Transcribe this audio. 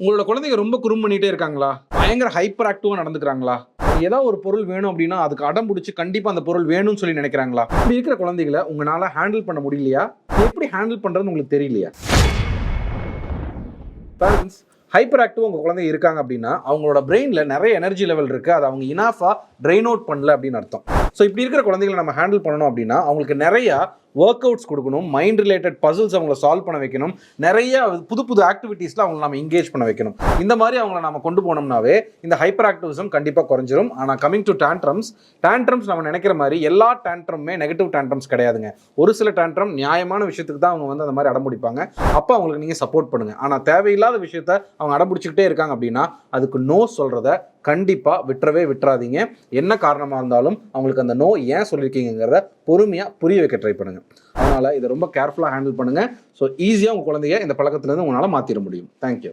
உங்களோட குழந்தைங்க ரொம்ப குறும்பு பண்ணிட்டே இருக்காங்களா? பயங்கர ஹைப்பர் ஆக்டிவா நடந்துக்கிறாங்களா? ஏதாவது ஒரு பொருள் வேணும் அப்படின்னா அதுக்கு அடம் பிடிச்சு கண்டிப்பா அந்த பொருள் வேணும்னு சொல்லி நினைக்கிறாங்களா? இப்படி இருக்கிற குழந்தைகளை உங்களால ஹேண்டில் பண்ண முடியலையா? எப்படி ஹேண்டில் பண்றதுன்னு உங்களுக்கு தெரியலையா? பேரண்ட்ஸ், ஹைப்பர் ஆக்டிவ் உங்க குழந்தை இருக்காங்க அப்படின்னா அவங்களோட பிரெயின்ல நிறைய எனர்ஜி லெவல் இருக்கு. அதை அவங்க இனாஃபா ட்ரெயின் அவுட் பண்ணல அப்படின்னு அர்த்தம். ஸோ இப்படி இருக்கிற குழந்தைகளை நம்ம ஹேண்டில் பண்ணணும் அப்படின்னா அவங்களுக்கு நிறைய ஒர்க் அவுட்ஸ் கொடுக்கணும், மைண்ட் ரிலேட்டட் பசில்ஸ் அவங்கள சால்வ் பண்ண வைக்கணும், நிறைய புது புது ஆக்டிவிட்டீஸ்ல அவங்களை நம்ம என்கேஜ் பண்ண வைக்கணும். இந்த மாதிரி அவங்களை நம்ம கொண்டு போனோம்னாவே இந்த ஹைப்பர் ஆக்டிவிசம் கண்டிப்பாக குறைஞ்சிரும். ஆனால் கமிங் டு டேண்ட்ரம்ஸ் நம்ம நினைக்கிற மாதிரி எல்லா டேண்ட்ரமுமே நெகட்டிவ் டேண்ட்ரம்ஸ் கிடையாதுங்க. ஒரு சில டேண்ட்ரம் நியாயமான விஷயத்துக்கு தான் அவங்க அந்த மாதிரி அடம்பிடிப்பாங்க. அப்போ அவங்களுக்கு நீங்கள் சப்போர்ட் பண்ணுங்க. ஆனால் தேவையில்லாத விஷயத்த அவங்க அடம்பிடிச்சிக்கிட்டே இருக்காங்க அப்படின்னா அதுக்கு நோ சொல்றத கண்டிப்பாக விட்டுறாதீங்க. என்ன காரணமாக இருந்தாலும் அவங்களுக்கு அந்த நோ ஏன் சொல்லியிருக்கீங்கிறத பொறுமையாக புரிய வைக்க ட்ரை பண்ணுங்க. அதனால் இதை ரொம்ப கேர்ஃபுல்லாக ஹேண்டில் பண்ணுங்கள். ஸோ ஈஸியாக உங்கள் குழந்தைய இந்த பழக்கத்துலேருந்து உங்களால் மாற்றிட முடியும். தேங்க்யூ.